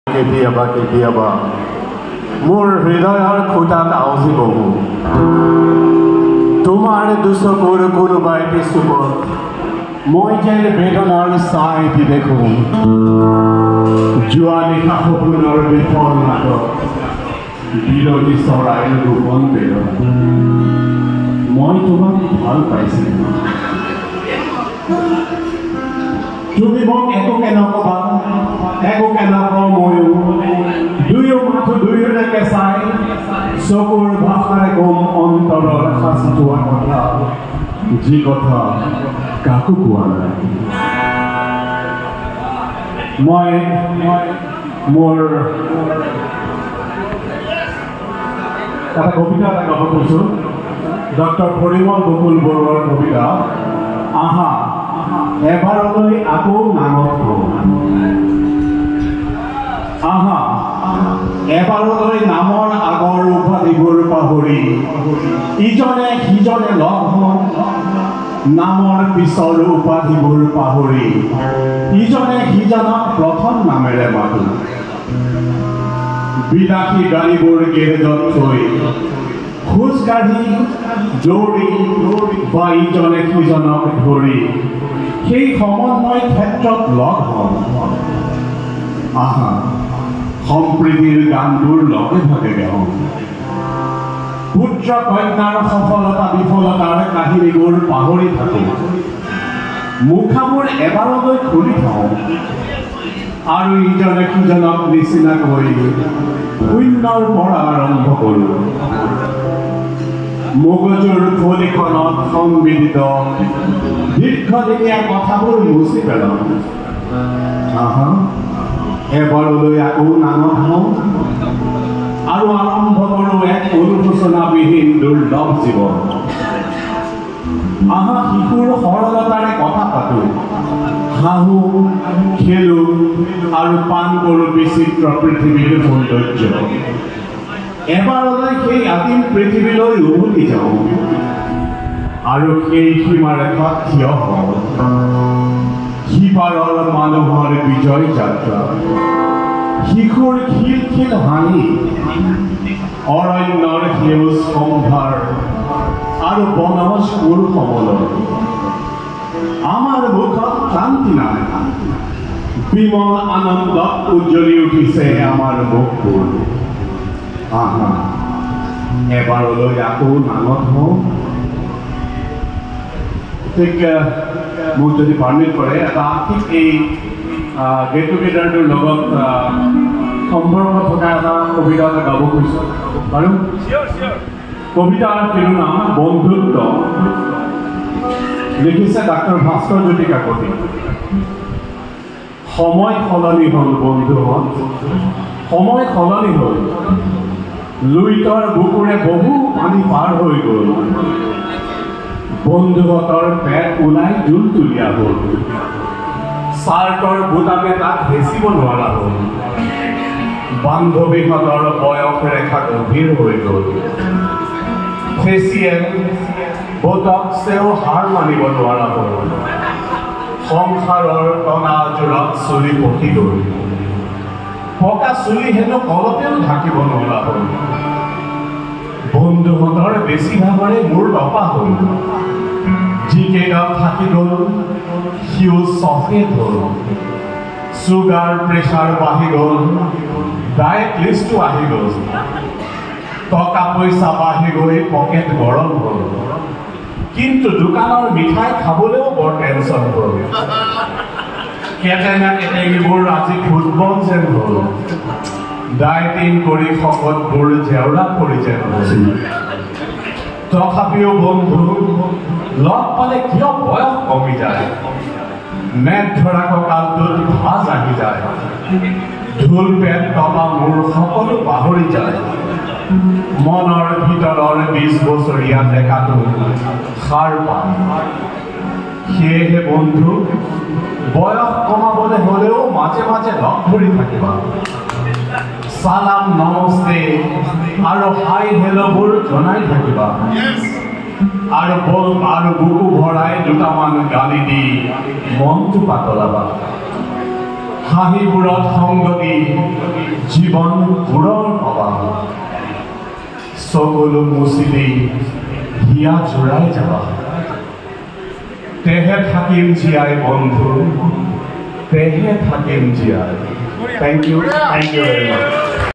কেতিয়াবা মোৰ হৃদয়ৰ খুটাত আউজি বহু তোমাৰ দুচকুৰ কোনোবা এটি চুকত মই যেন বেদনাৰ ছাঁ এটি দেখো যোৱা নিশা সপোনৰ বিফল নাটক বিৰতি চৰাইৰ গোপন বেদনা মই তোমাক ভাল পাইছিলোঁ তুমি মোক একোকে নকবা একোকে নকওঁ ময়ো দুয়ো মাথো দুয়োটাকে চাই চকুৰ ভাষাৰে কম অন্তৰৰ সাঁচি থোৱা কথা যি কথা কাকো কোৱা নাই মই মোৰ এটা কবিতা এটা গাব কৈছোঁ ডক্টৰ পৰিমল বকুল বৰুৱাৰ কবিতা আহা এবাৰলৈ আকৌ নামত হওঁ আহা এবাৰলৈ নামৰ আগৰ উপাধিবোৰ পাহৰি ইজনে সিজনে লগ হওঁ নামৰ পিছৰ উপাধিবোৰ পাহৰি ইজনে সিজনক প্ৰথম নামেৰে মাতো বিলাসী গাড়ীবোৰ গেৰেজত থৈ খোজকাঢ়ি দৌৰি বা ইজনে সিজনক ধৰি সেই সমন্বয় ক্ষেত্ৰত লগ হওঁ আহা সম্প্ৰীতিৰ গানবোৰ লগে ভাগে গাওঁ পুত্ৰ কন্যাৰ সফলতা বিফলতাৰ কাহিনীবোৰ পাহৰি থাকোঁ মুখাবোৰ এবাৰলৈ খুলি থওঁ আৰু ইজনে সিজনক নিচিনাকৈ শূন্যৰ পৰা আৰম্ভ কৰোঁ মগজুৰ থলিখনত সংবিদিত দীৰ্ঘদিনীয়া কথাবোৰ মুচি পেলাওঁ আহা এবাৰলৈ আকৌ নামত হওঁ আৰু আৰম্ভ কৰোঁ এক অনুশোচনাবিহীন দুৰ্লভ জীৱন আহা শিশুৰ সৰলতাৰে কথা পাতোঁ হাঁহো খেলোঁ আৰু পাণ কৰোঁ বিচিত্ৰ পৃথিৱীৰ সৌন্দৰ্য এবাৰলৈ সেই আদিম পৃথিৱীলৈ উভতি যাওঁ আৰু সেই সীমাৰেখাত থিয় হওঁ সিপাৰৰ মানুহৰ বিজয় যাত্ৰা শিশুৰ খিলখিল হাঁহি অৰণ্যৰ সেউজ সম্ভাৰ আৰু বনজ সুৰ সমলৰ আমাৰ মুখত ক্লান্তি নাই বিমল আনন্দত উজ্জ্বলি উঠিছে আমাৰ মুখবোৰ আহা এবাৰলৈ আকৌ নামত হওঁ ঠিক মোক যদি পাৰ্মিট কৰে এটা ঠিক এই গেট টুগেডাৰটোৰ লগত সম্পৰ্ক থকা এটা কবিতা এটা গাব খুজিছোঁ বাৰু কবিতাৰ শিৰোনাম বন্ধুত্ব লিখিছে ডাক্তৰ ভাস্কৰ জ্যোতি কাকতি সময় সলনি হ'ল বন্ধুহঁত সময় সলনি হ'ল লুইতৰ বুকুৰে বহু পানী পাৰ হৈ গ'ল বন্ধুহঁতৰ পেট ওলাই জুলতুলীয়া হ'ল চাৰ্টৰ বুটামে তাক হেঁচিব নোৱাৰা হ'ল বান্ধৱীহঁতৰ বয়স ৰেখা গভীৰ হৈ গ'ল ফেচিয়েল বটক্সেও হাৰ মানিব নোৱাৰা হ'ল সংসাৰৰ টনাজোৰত চুলি পকি গ'ল পকা চুলি হেনো কলতেও ঢাকিব নোৱাৰা হ'ল বন্ধুহঁতৰ বেছিভাগৰে মূৰ তপা হ'ল যিকেইডাল থাকি গ'ল সিও চফেদ হ'ল চুগাৰ প্ৰেছাৰ বাঢ়ি গ'ল ডায়েট লিষ্টটো আহি গ'ল টকা পইচা বাঢ়ি গৈ পকেট গৰম হ'ল কিন্তু দোকানৰ মিঠাই খাবলৈও বৰ টেনশ্যন হ'ল কেটেঙা কেটেঙিবোৰ আজি ফুটবল যেন হ'ল ডায়েটিং কৰি শকতবোৰ জেওৰা পৰি যেন হ'ল তথাপিও বন্ধু লগ পালে কিয় বয়স কমি যায় মেট ধৰা কঁকালটোত ভাজ আহি যায় ঢোল পেট টপা মূৰ সকলো পাহৰি যায় মনৰ ভিতৰৰ 20 বছৰীয়া ডেকাটো সাৰ পায় সেয়েহে বন্ধু বয়স কমাবলৈ হ'লেও মাজে মাজে লগ ধৰি থাকিবা সালাম নমস্তে আৰু হাই হেল্ল'বোৰ জনাই থাকিবা আৰু বুকু ভৰাই দুটামান গালি দি মনটো পাতলাবা হাঁহিবোৰত সংগ দি জীৱন পূৰণ পাবা সকলো মুচিলি হিয়া জোৰাই যাবা তেহে থাকিম জীয়াই বন্ধু তেহে থাকিম জীয়াই। Thank you very much.